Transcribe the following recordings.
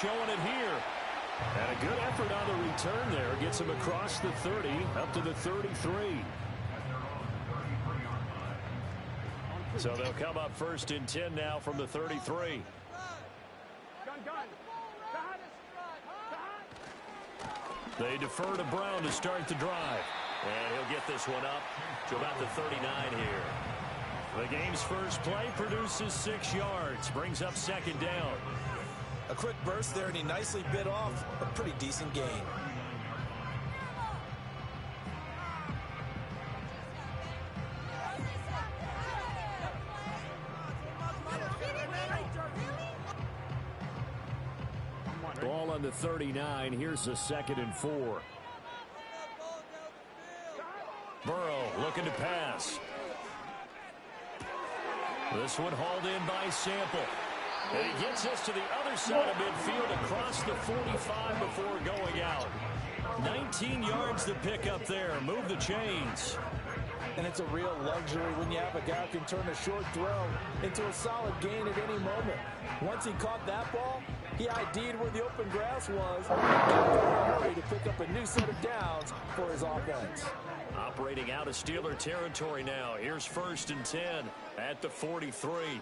showing it here. And a good effort on the return there. Gets him across the 30, up to the 33. So they'll come up first and 10 now from the 33. They defer to Brown to start the drive. And he'll get this one up to about the 39 here. The game's first play produces 6 yards. Brings up second down. A quick burst there, and he nicely bit off a pretty decent gain. Ball on the 39. Here's a 2nd and 4. Burrow looking to pass. This one hauled in by Sample. And he gets us to the other side of midfield across the 45 before going out. 19 yards to pick up there. Move the chains. And it's a real luxury when you have a guy who can turn a short throw into a solid gain at any moment. Once he caught that ball, he ID'd where the open grass was and got in a hurry to pick up a new set of downs for his offense. Operating out of Steeler territory now. Here's 1st and 10 at the 43.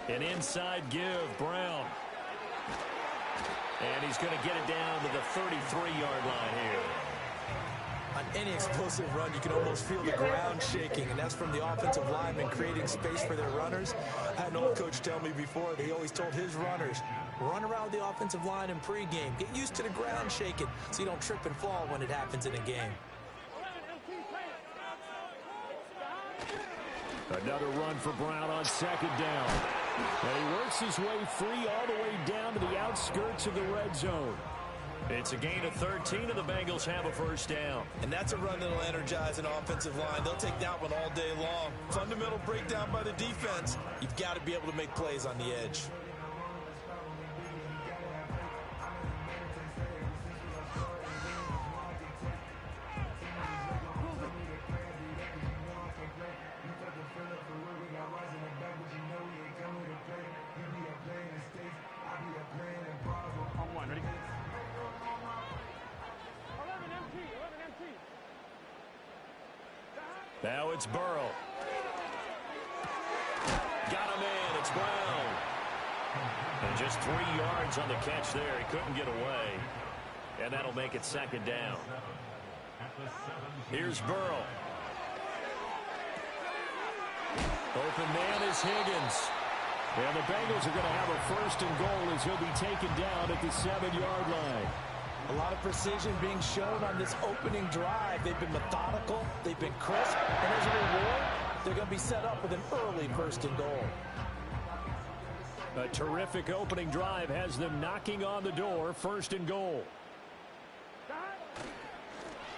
An inside give, Brown. And he's going to get it down to the 33-yard line here. On any explosive run, you can almost feel the ground shaking, and that's from the offensive linemen creating space for their runners. I had an old coach tell me before that he always told his runners, run around the offensive line in pregame. Get used to the ground shaking so you don't trip and fall when it happens in a game. Another run for Brown on 2nd down. And he works his way free all the way down to the outskirts of the red zone. It's a gain of 13, and the Bengals have a 1st down. And that's a run that'll energize an offensive line. They'll take that one all day long. Fundamental breakdown by the defense. You've got to be able to make plays on the edge. Now it's Burrow. Got him in. It's Brown. And just 3 yards on the catch there. He couldn't get away. And that'll make it 2nd down. Here's Burrow. Open man is Higgins. And the Bengals are going to have a 1st and goal as he'll be taken down at the 7-yard line. A lot of precision being shown on this opening drive. They've been methodical, they've been crisp, and as a reward, they're going to be set up with an early 1st and goal. A terrific opening drive has them knocking on the door. 1st and goal.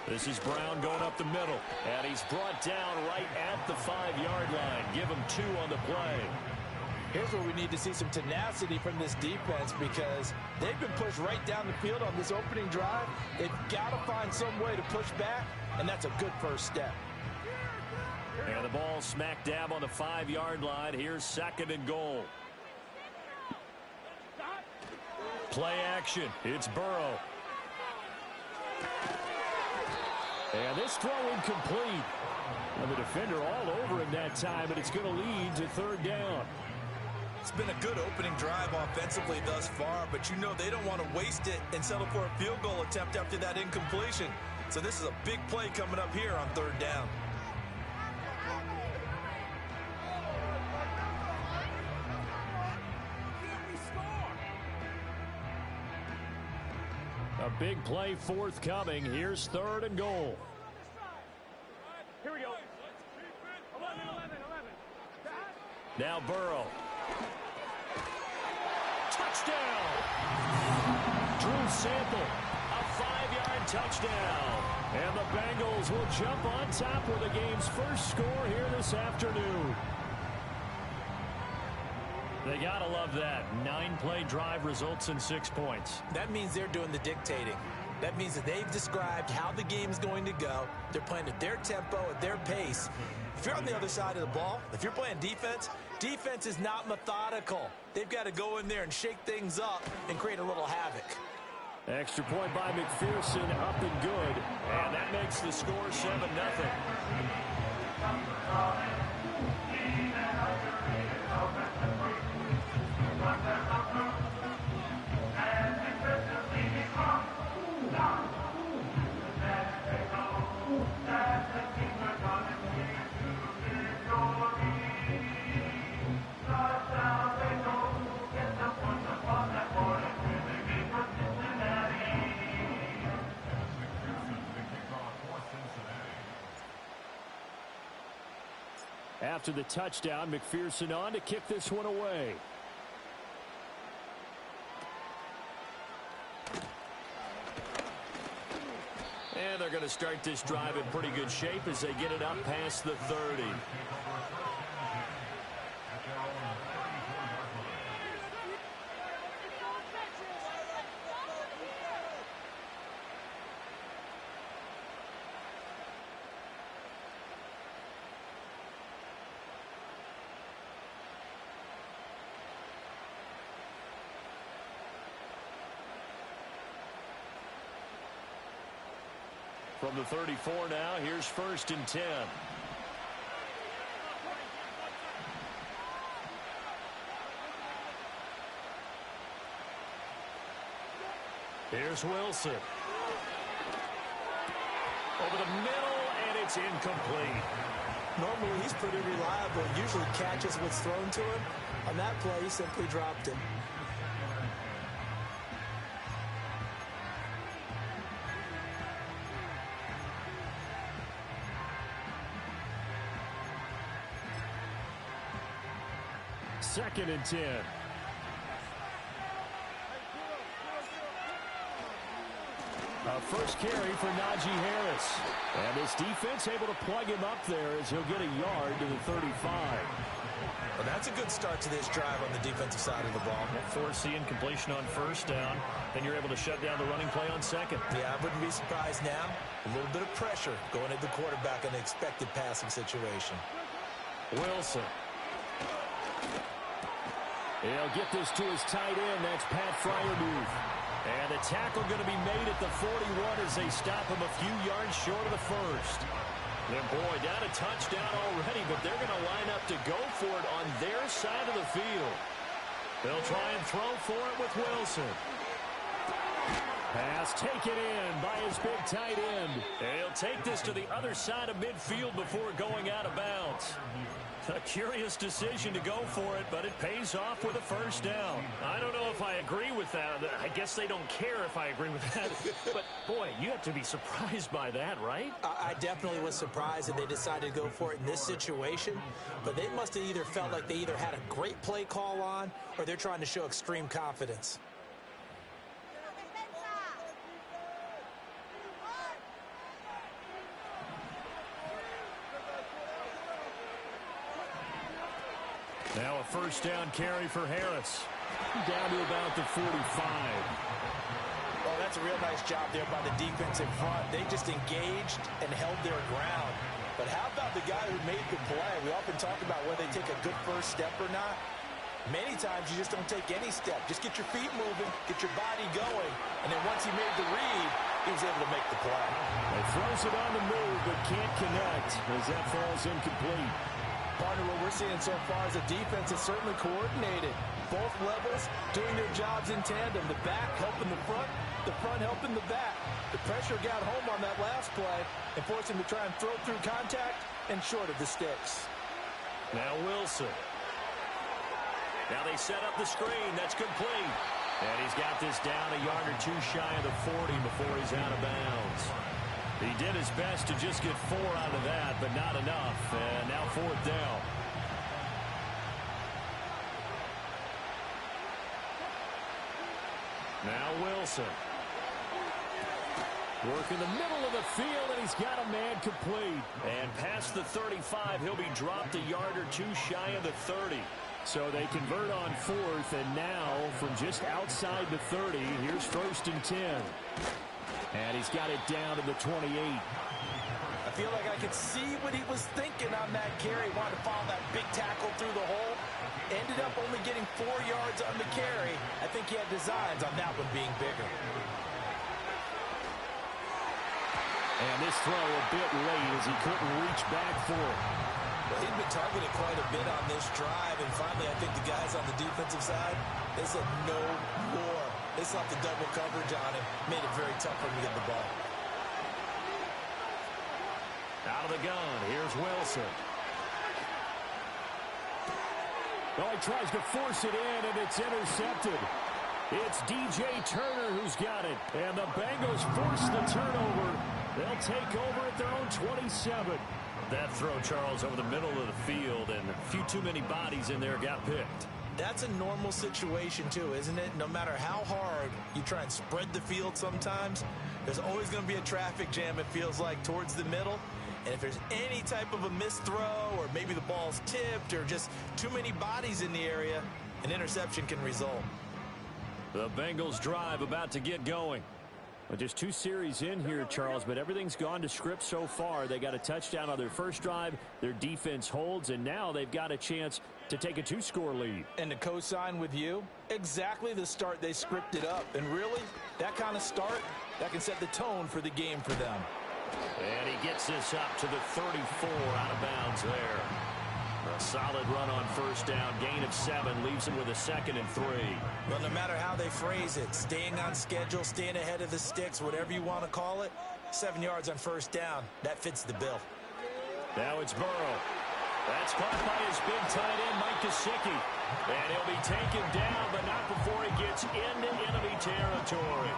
This is Brown going up the middle, and he's brought down right at the 5-yard line. Give him 2 on the play. Here's where we need to see some tenacity from this defense because they've been pushed right down the field on this opening drive. They've got to find some way to push back, and that's a good 1st step. And the ball smack dab on the 5-yard line. Here's 2nd and goal. Play action. It's Burrow. And this throw incomplete. And the defender all over him that time, but it's going to lead to 3rd down. It's been a good opening drive offensively thus far, but you know they don't want to waste it and settle for a field goal attempt after that incompletion. So this is a big play coming up here on 3rd down. A big play forthcoming. Here's 3rd and goal. Here we go. 11. Now Burrow. Touchdown! Drew Sample, a 5-yard touchdown. And the Bengals will jump on top with the game's first score here this afternoon. They gotta love that. 9-play drive results in 6 points. That means they're doing the dictating. That means that they've described how the game's going to go. They're playing at their tempo, at their pace. If you're on the other side of the ball, if you're playing defense, defense is not methodical. They've got to go in there and shake things up and create a little havoc. Extra point by McPherson, up and good. And that makes the score 7-0. After the touchdown, McPherson on to kick this one away. And they're going to start this drive in pretty good shape as they get it up past the 30. From the 34 now, here's 1st and 10. Here's Wilson. Over the middle, and it's incomplete. Normally, he's pretty reliable. Usually catches what's thrown to him. On that play, he simply dropped it. Second and 10. First carry for Najee Harris. And this defense able to plug him up there as he'll get a yard to the 35. Well, that's a good start to this drive on the defensive side of the ball. Force the incompletion on 1st down. Then you're able to shut down the running play on 2nd. Yeah, I wouldn't be surprised now. A little bit of pressure going at the quarterback in the expected passing situation. Wilson. He'll get this to his tight end. That's Pat Freiermuth. And the tackle going to be made at the 41 as they stop him a few yards short of the 1st. Then, boy, down a touchdown already, but they're going to line up to go for it on their side of the field. They'll try and throw for it with Wilson. Pass taken in by his big tight end. And he'll take this to the other side of midfield before going out of bounds. A curious decision to go for it, but it pays off with a 1st down. I don't know if I agree with that. I guess they don't care if I agree with that. But, boy, you have to be surprised by that, right? I definitely was surprised that they decided to go for it in this situation. But they must have either felt like they either had a great play call on or they're trying to show extreme confidence. Now a 1st down carry for Harris. Down to about the 45. Oh, that's a real nice job there by the defense in front. They just engaged and held their ground. But how about the guy who made the play? We often talk about whether they take a good first step or not. Many times you just don't take any step. Just get your feet moving, get your body going. And then once he made the read, he was able to make the play. He throws it on the move, but can't connect as that falls incomplete. Partner, what we're seeing so far is the defense is certainly coordinated. Both levels doing their jobs in tandem. The back helping the front helping the back. The pressure got home on that last play and forced him to try and throw through contact and short of the sticks. Now Wilson. Now they set up the screen. That's complete. And he's got this down a yard or two shy of the 40 before he's out of bounds. He did his best to just get 4 out of that, but not enough. And now 4th down. Now Wilson. Work in the middle of the field, and he's got a man complete. And past the 35, he'll be dropped a yard or two shy of the 30. So they convert on 4th, and now from just outside the 30, here's 1st and 10. And he's got it down to the 28. I feel like I could see what he was thinking on that carry. Wanted to follow that big tackle through the hole. Ended up only getting 4 yards on the carry. I think he had designs on that one being bigger. And this throw a bit late as he couldn't reach back for it. Well, he'd been targeted quite a bit on this drive, and finally I think the guys on the defensive side, they said no more. They slapped the double coverage on him, made it very tough for him to get the ball. Out of the gun, here's Wilson. Well, he tries to force it in, and it's intercepted. It's DJ Turner who's got it, and the Bengals force the turnover. They'll take over at their own 27. That throw, Charles, over the middle of the field, and a few too many bodies in there got picked. That's a normal situation, too, isn't it? No matter how hard you try and spread the field sometimes, there's always going to be a traffic jam, it feels like, towards the middle. And if there's any type of a missed throw, or maybe the ball's tipped, or just too many bodies in the area, an interception can result. The Bengals drive about to get going. Well, just 2 series in here, Charles, but everything's gone to script so far. They got a touchdown on their first drive. Their defense holds, and now they've got a chance to take a 2-score lead. And to co-sign with you, exactly the start they scripted up. And really, that kind of start, that can set the tone for the game for them. And he gets this up to the 34, out of bounds there. A solid run on first down. Gain of 7 leaves him with a 2nd and 3. Well, no matter how they phrase it, staying on schedule, staying ahead of the sticks, whatever you want to call it, 7 yards on first down, that fits the bill. Now it's Burrow. That's caught by his big tight end, Mike Gesicki. And he'll be taken down, but not before he gets into enemy territory.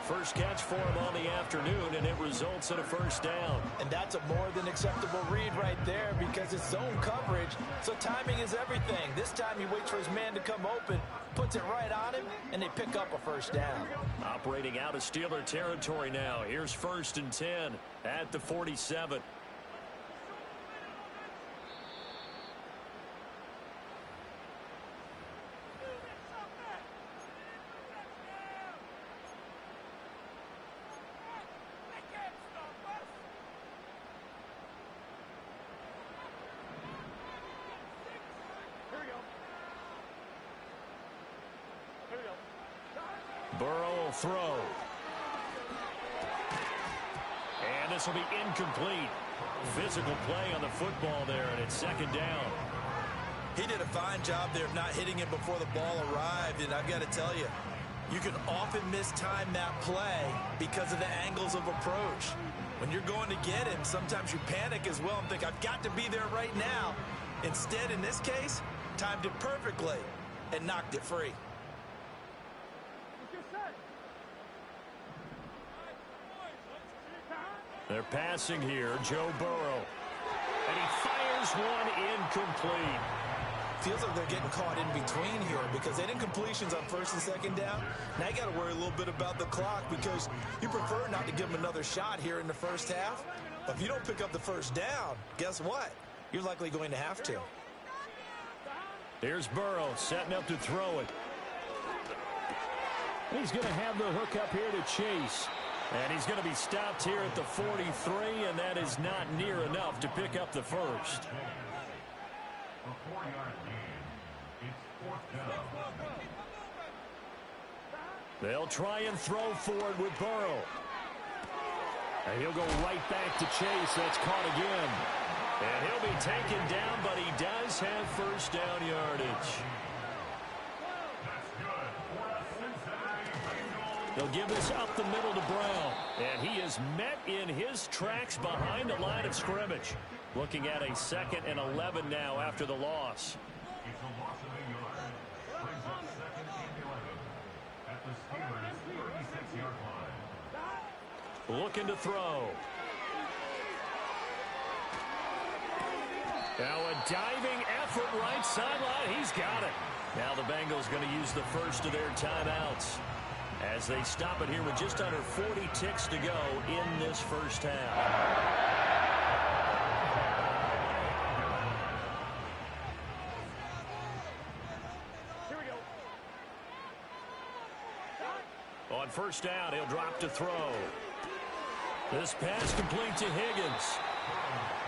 First catch for him on the afternoon, and it results in a first down. And that's a more than acceptable read right there because it's zone coverage, so timing is everything. This time he waits for his man to come open, puts it right on him, and they pick up a first down. Operating out of Steeler territory now. Here's 1st and 10 at the 47. Burrow will throw. And this will be incomplete. Physical play on the football there, and it's 2nd down. He did a fine job there of not hitting it before the ball arrived, and I've got to tell you, you can often mistime that play because of the angles of approach. When you're going to get him, sometimes you panic as well and think, I've got to be there right now. Instead, in this case, timed it perfectly and knocked it free. They're passing here, Joe Burrow. And he fires one incomplete. Feels like they're getting caught in between here because they didn't completions on 1st and 2nd down. Now you got to worry a little bit about the clock because you prefer not to give them another shot here in the first half. But if you don't pick up the first down, guess what? You're likely going to have to. Here's Burrow setting up to throw it. He's going to have the hook up here to Chase. And he's going to be stopped here at the 43, and that is not near enough to pick up the first. They'll try and throw forward with Burrow. And he'll go right back to Chase. That's caught again. And he'll be taken down, but he does have first down yardage. They'll give this up the middle to Brown. And he is met in his tracks behind the line of scrimmage. Looking at a 2nd and 11 now after the loss. It's a loss of a yard. Brings up 2nd and 11 at the Steelers' 36-yard line. Looking to throw. Now a diving effort right sideline. He's got it. Now the Bengals going to use the first of their timeouts as they stop it here with just under 40 ticks to go in this first half. On first down, he'll drop to throw. This pass complete to Higgins.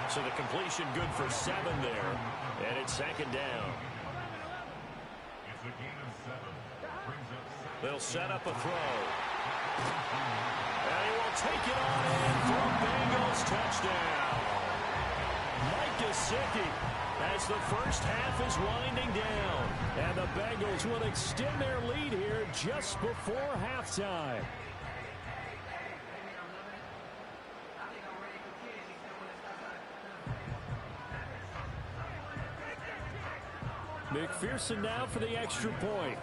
So the completion good for 7 there. And it's second down. It's a gain of 7. Brings up second. They'll set up a throw. And he will take it on in for a Bengals touchdown. Mike Gesicki as the first half is winding down. And the Bengals will extend their lead here just before halftime. McPherson now for the extra point.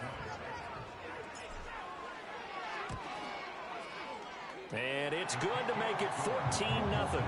And it's good to make it 14-0.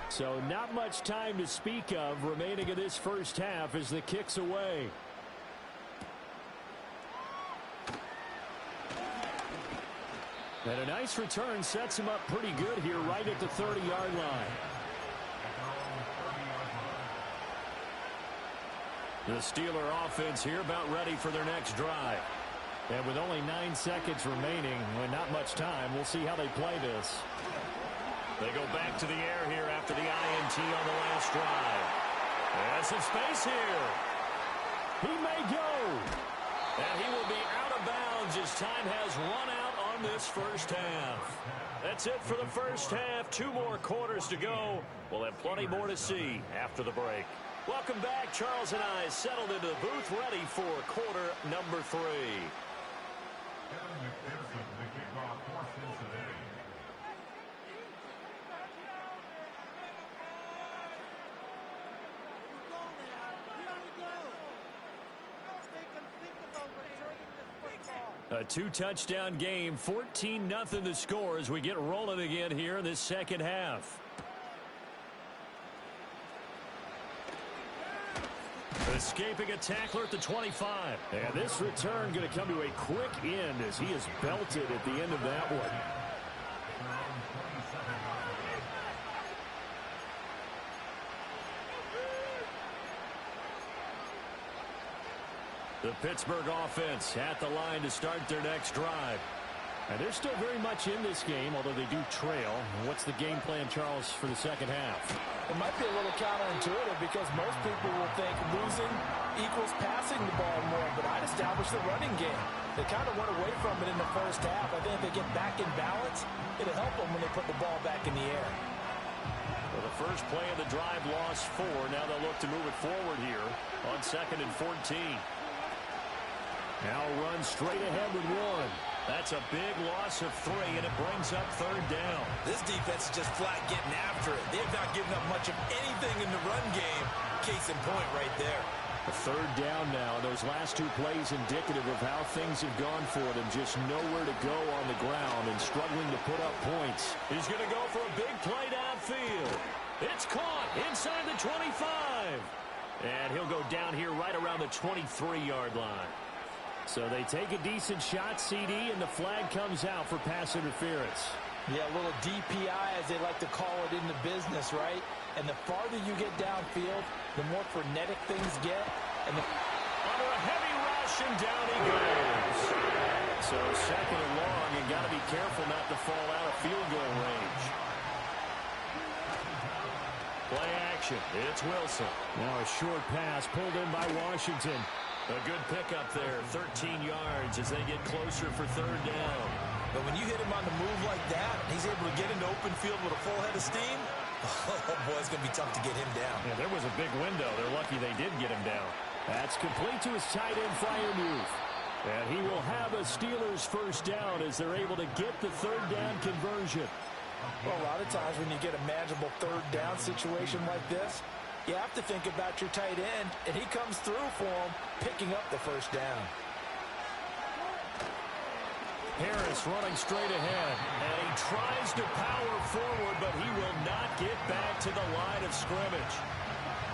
So not much time to speak of remaining in this first half as the kick's away. And a nice return sets him up pretty good here right at the 30-yard line. The Steeler offense here about ready for their next drive. And with only 9 seconds remaining, with not much time, we'll see how they play this. They go back to the air here after the INT on the last drive. There's some space here. He may go. And he will be out of bounds as time has run out on this first half. That's it for the first half. 2 more quarters to go. We'll have plenty more to see after the break. Welcome back. Charles and I settled into the booth ready for quarter number 3. Kevin McPherson, the kickoff for Cincinnati. A 2-touchdown game, 14-0 the score as we get rolling again here in this second half. Escaping a tackler at the 25. And this return going to come to a quick end as he is belted at the end of that one. The Pittsburgh offense at the line to start their next drive. And they're still very much in this game, although they do trail. What's the game plan, Charles, for the second half? It might be a little counterintuitive because most people will think losing equals passing the ball more, but I'd establish the running game. They kind of went away from it in the first half. I think if they get back in balance, it'll help them when they put the ball back in the air. Well, the first play of the drive lost 4. Now they'll look to move it forward here on 2nd and 14. Now run straight ahead with 1. That's a big loss of 3, and it brings up 3rd down. This defense is just flat getting after it. They've not given up much of anything in the run game. Case in point right there. A 3rd down now. Those last 2 plays indicative of how things have gone for them. Just nowhere to go on the ground and struggling to put up points. He's going to go for a big play downfield. It's caught inside the 25. And he'll go down here right around the 23-yard line. So they take a decent shot, CD, and the flag comes out for pass interference. Yeah, a little DPI, as they like to call it in the business, right? And the farther you get downfield, the more frenetic things get. And under a heavy rush, and down he goes. So 2nd and long, and got to be careful not to fall out of field goal range. Play action. It's Wilson. Now a short pass pulled in by Washington. A good pickup there, 13 yards as they get closer for 3rd down. But when you hit him on the move like that, he's able to get into open field with a full head of steam. Oh, boy, it's going to be tough to get him down. Yeah, there was a big window. They're lucky they did get him down. That's complete to his tight end Freiermuth. And he will have a Steelers first down as they're able to get the 3rd down conversion. Well, a lot of times when you get a manageable 3rd down situation like this, You have to think about your tight end, and he comes through for him, picking up the first down. Harris running straight ahead, and he tries to power forward, but he will not get back to the line of scrimmage.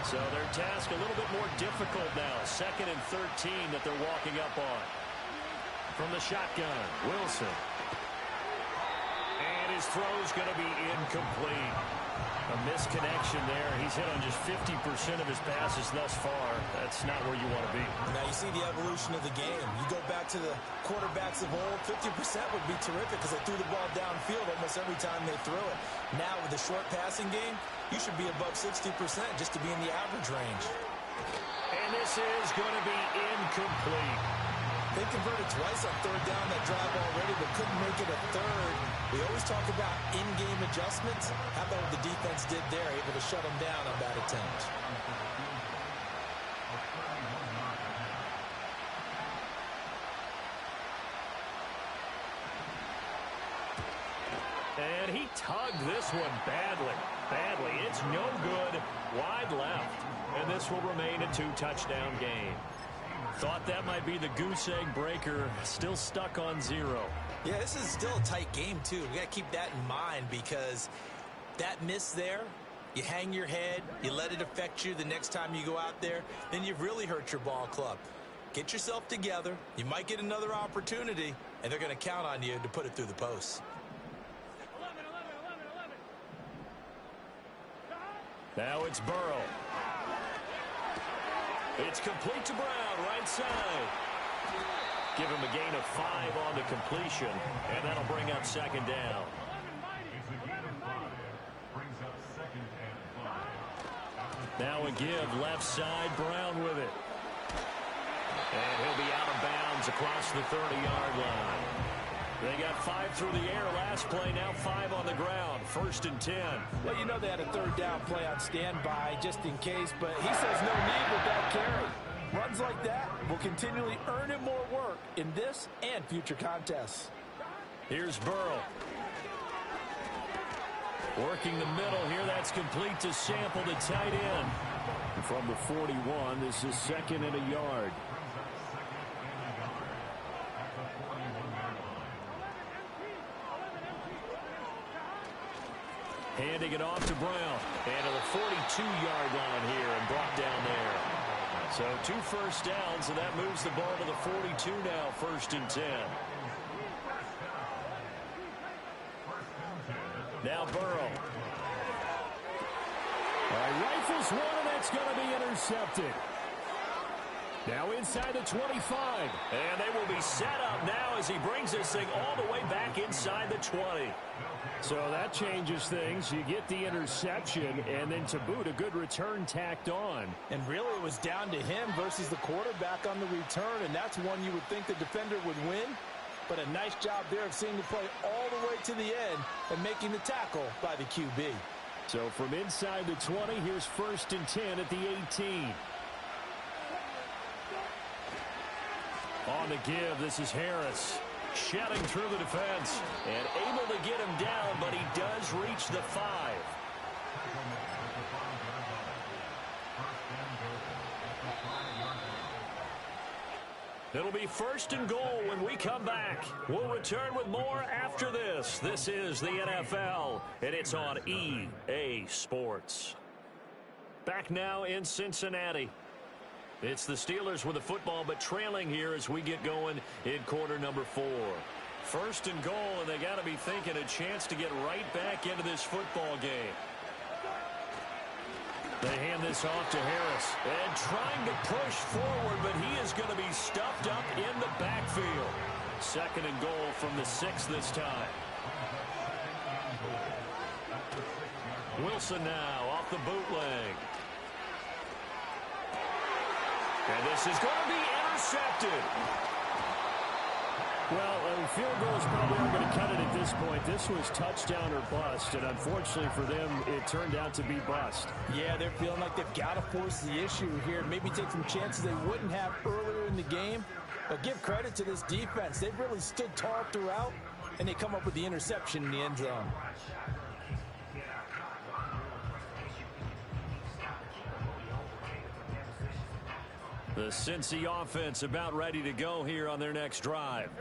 So their task a little bit more difficult now. 2nd and 13 that they're walking up on. From the shotgun, Wilson. And his throw's going to be incomplete. A misconnection there. He's hit on just 50% of his passes thus far. That's not where you want to be. Now you see the evolution of the game. You go back to the quarterbacks of old, 50% would be terrific because they threw the ball downfield almost every time they threw it. Now with the short passing game, you should be above 60% just to be in the average range. And this is going to be incomplete. They converted twice on 3rd down that drive already, but couldn't make it a 3rd. We always talk about in-game adjustments. How about what the defense did there, able to shut them down on that attempt? And he tugged this one badly. It's no good. Wide left. And this will remain a 2-touchdown game. Thought that might be the goose egg breaker. Still stuck on 0. Yeah, this is still a tight game, too. We got to keep that in mind because that miss there, you hang your head, you let it affect you the next time you go out there, then you've really hurt your ball club. Get yourself together. You might get another opportunity, and they're going to count on you to put it through the posts. 11. Now it's Burrow. It's complete to Brown, right side. Give him a gain of 5 on the completion, and that'll bring up 2nd down. It's a gain of 5. Brings up 2nd and 5. Now a give, left side, Brown with it. And he'll be out of bounds across the 30-yard line. They got 5 through the air last play, now 5 on the ground. 1st and 10. Well, you know they had a 3rd down play on standby just in case, but he says no need with that carry. Runs like that will continually earn him more work in this and future contests. Here's Burrow. Working the middle here, that's complete to Sample, the tight end. From the 41, this is 2nd and a yard. Handing it off to Brown. And to the 42-yard line here and brought down there. So 2 first downs, and that moves the ball to the 42 now, 1st and 10. Now Burrow. All right, rifles one, and that's going to be intercepted. Now inside the 25. And they will be set up now as he brings this thing all the way back inside the 20. So that changes things. You get the interception, and then to boot, a good return tacked on. And really it was down to him versus the quarterback on the return, and that's one you would think the defender would win. But a nice job there of seeing the play all the way to the end and making the tackle by the QB. So from inside the 20, here's 1st and 10 at the 18. On the give, this is Harris. Shedding through the defense and able to get him down, but he does reach the 5. It'll be 1st and goal when we come back. We'll return with more after this. This is the NFL, and it's on EA Sports. Back now in Cincinnati. It's the Steelers with the football, but trailing here as we get going in quarter number 4. 1st and goal, and they got to be thinking a chance to get right back into this football game. They hand this off to Harris, and trying to push forward, but he is going to be stuffed up in the backfield. 2nd and goal from the 6 this time. Wilson now off the bootleg. And this is going to be intercepted. Well, field goals probably aren't going to cut it at this point. This was touchdown or bust, and unfortunately for them, it turned out to be bust. Yeah, they're feeling like they've got to force the issue here. Maybe take some chances they wouldn't have earlier in the game. But give credit to this defense. They've really stood tall throughout, and they come up with the interception in the end zone. The Cincy offense about ready to go here on their next drive.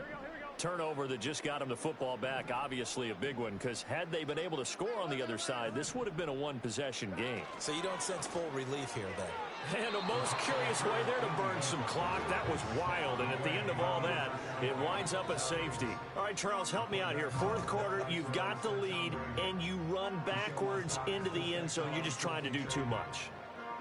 Turnover that just got them the football back, obviously a big one, because had they been able to score on the other side, this would have been a one-possession game. So you don't sense full relief here, then? And a most curious way there to burn some clock. That was wild, and at the end of all that, it winds up a safety. All right, Charles, help me out here. Fourth quarter, you've got the lead, and you run backwards into the end zone. You're just trying to do too much.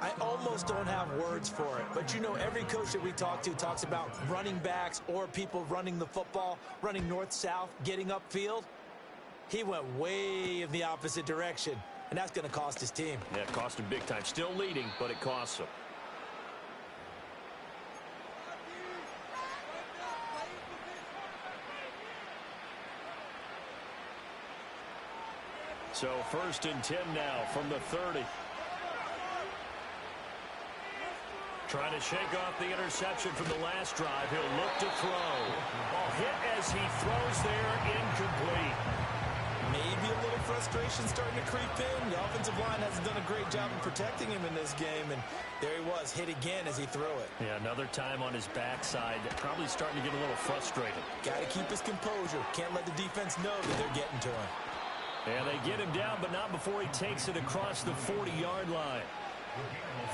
I almost don't have words for it. But, you know, every coach that we talk to talks about running backs or people running the football, running north-south, getting upfield. He went way in the opposite direction, and that's going to cost his team. Yeah, it cost him big time. Still leading, but it costs him. So 1st and 10 now from the 30. Trying to shake off the interception from the last drive. He'll look to throw. Ball hit as he throws there, incomplete. Maybe a little frustration starting to creep in. The offensive line hasn't done a great job of protecting him in this game, and there he was, hit again as he threw it. Yeah, another time on his backside. Probably starting to get a little frustrated. Got to keep his composure. Can't let the defense know that they're getting to him. And they get him down, but not before he takes it across the 40-yard line.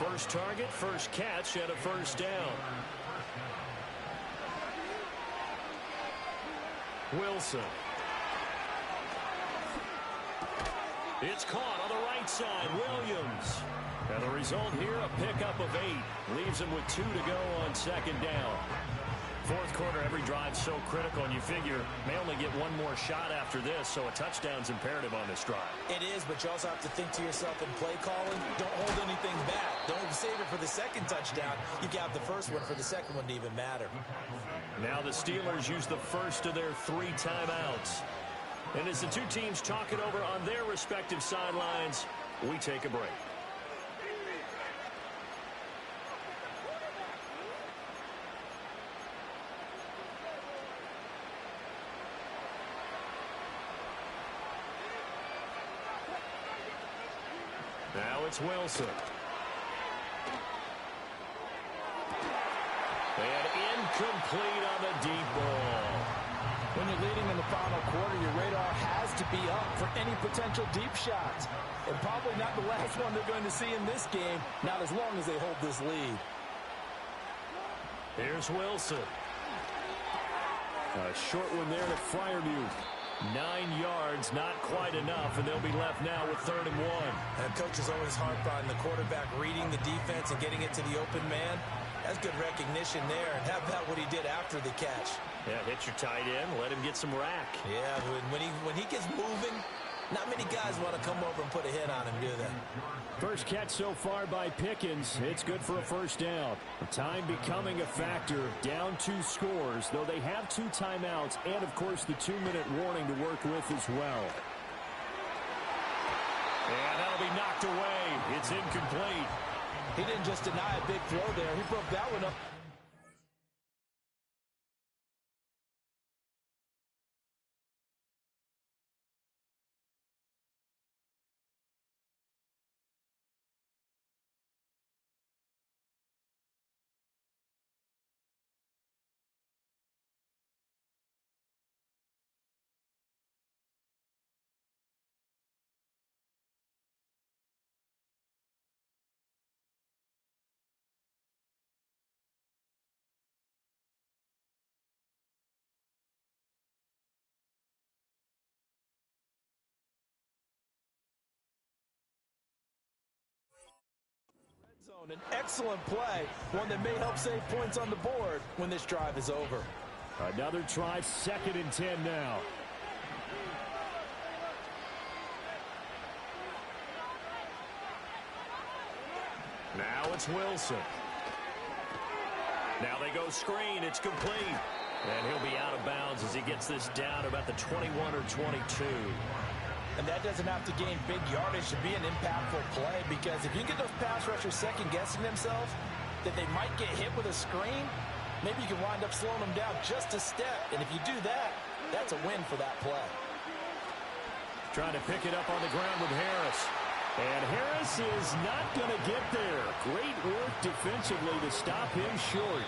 First target, first catch, and a first down. Wilson. It's caught on the right side. Williams. And the result here, a pickup of 8. Leaves him with 2 to go on second down. Fourth quarter, every drive's so critical, and you figure may only get one more shot after this, so a touchdown's imperative on this drive. It is, but you also have to think to yourself in play calling, don't hold anything back. Don't save it for the second touchdown. You got the first one for the second one to even matter. Now the Steelers use the first of their 3 timeouts. And as the two teams talk it over on their respective sidelines, we take a break. Now it's Wilson. And incomplete on the deep ball. When you're leading in the final quarter, your radar has to be up for any potential deep shots. And probably not the last one they're going to see in this game, not as long as they hold this lead. Here's Wilson. A short one there to Freiermuth. 9 yards, not quite enough, and they'll be left now with 3rd and 1. And coaches always harp on the quarterback reading the defense and getting it to the open man. That's good recognition there. And how about what he did after the catch? Yeah, hit your tight end, let him get some rack. Yeah, when he gets moving, not many guys want to come over and put a hit on him, do they? First catch so far by Pickens. It's good for a first down. Time becoming a factor. Down 2 scores, though they have 2 timeouts and, of course, the 2-minute warning to work with as well. And that'll be knocked away. It's incomplete. He didn't just deny a big throw there. He broke that one up. An excellent play, one that may help save points on the board when this drive is over. Another try, 2nd and 10 now. Now it's Wilson. Now they go screen. It's complete. And he'll be out of bounds as he gets this down about the 21 or 22. And that doesn't have to gain big yardage to be an impactful play, because if you get those pass rushers second-guessing themselves that they might get hit with a screen, maybe you can wind up slowing them down just a step. And if you do that, that's a win for that play. Trying to pick it up on the ground with Harris. And Harris is not going to get there. Great work defensively to stop him short.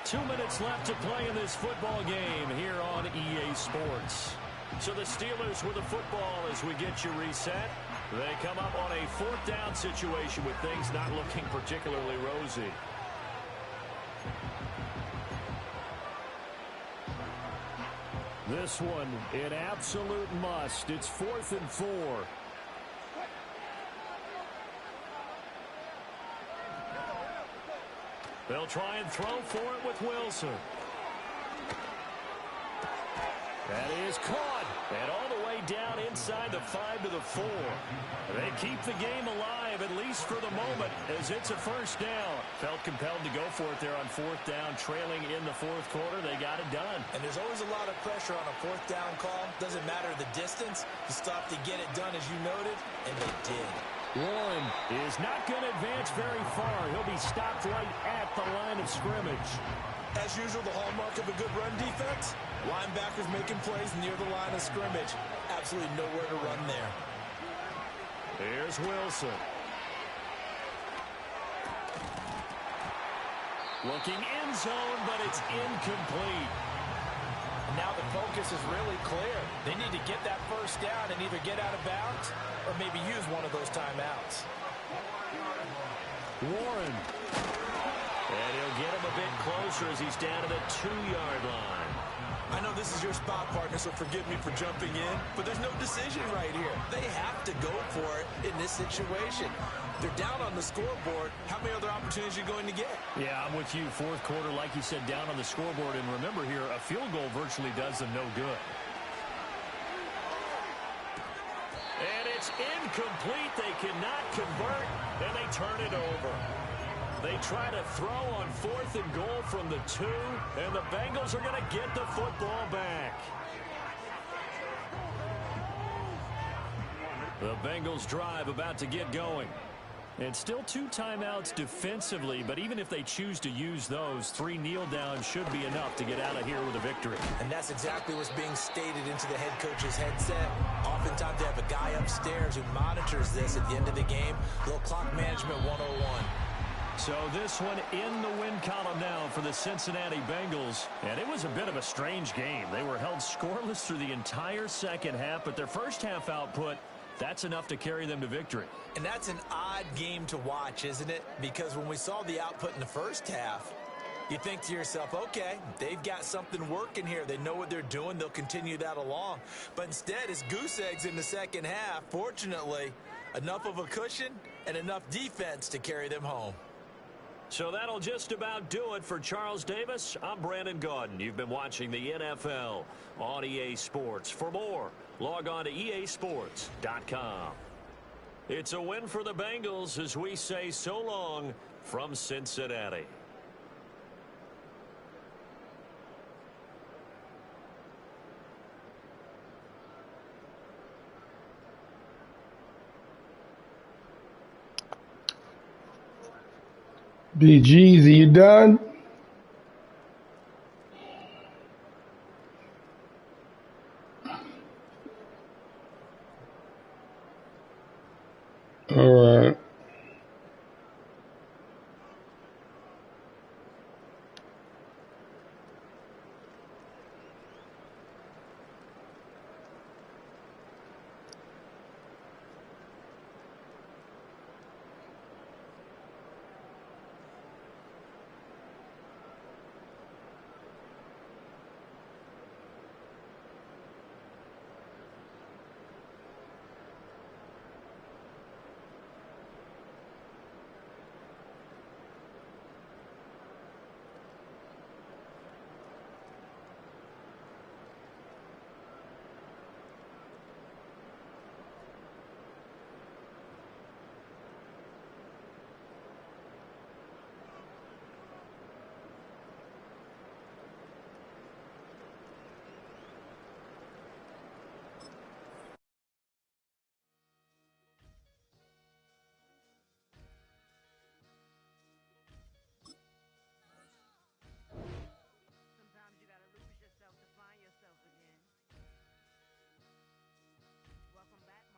2 minutes left to play in this football game here on EA Sports. So the Steelers with the football as we get you reset. They come up on a 4th down situation with things not looking particularly rosy. This one, an absolute must. It's 4th and 4. They'll try and throw for it with Wilson. That is caught. And all the way down inside the 5 to the 4. They keep the game alive, at least for the moment, as it's a 1st down. Felt compelled to go for it there on 4th down, trailing in the 4th quarter. They got it done. And there's always a lot of pressure on a 4th down call. Doesn't matter the distance. You stop to get it done, as you noted, and they did. Warren is not going to advance very far. He'll be stopped right at the line of scrimmage. As usual, the hallmark of a good run defense, linebackers making plays near the line of scrimmage. Absolutely nowhere to run there. Here's Wilson. Looking end zone, but it's incomplete. And now the focus is really clear. They need to get that 1st down and either get out of bounds or maybe use one of those timeouts. Warren. And he'll get him a bit closer as he's down to the 2-yard line. I know this is your spot, partner, so forgive me for jumping in, but there's no decision right here. They have to go for it in this situation. They're down on the scoreboard. How many other opportunities are you going to get? Yeah, I'm with you. 4th quarter, like you said, down on the scoreboard. And remember here, a field goal virtually does them no good. And it's incomplete. They cannot convert, and they turn it over. They try to throw on 4th and goal from the 2, and the Bengals are going to get the football back. The Bengals drive about to get going. And still 2 timeouts defensively, but even if they choose to use those, 3 kneel downs should be enough to get out of here with a victory. And that's exactly what's being stated into the head coach's headset. Oftentimes they have a guy upstairs who monitors this at the end of the game. Little clock management 101. So this one in the win column now for the Cincinnati Bengals. And it was a bit of a strange game. They were held scoreless through the entire second half, but their first half output, that's enough to carry them to victory. And that's an odd game to watch, isn't it? Because when we saw the output in the first half, you think to yourself, okay, they've got something working here. They know what they're doing. They'll continue that along. But instead, it's goose eggs in the second half. Fortunately, enough of a cushion and enough defense to carry them home. So that'll just about do it for Charles Davis. I'm Brandon Gaudin. You've been watching the NFL on EA Sports. For more, log on to easports.com. It's a win for the Bengals as we say so long from Cincinnati. BG's, are you done?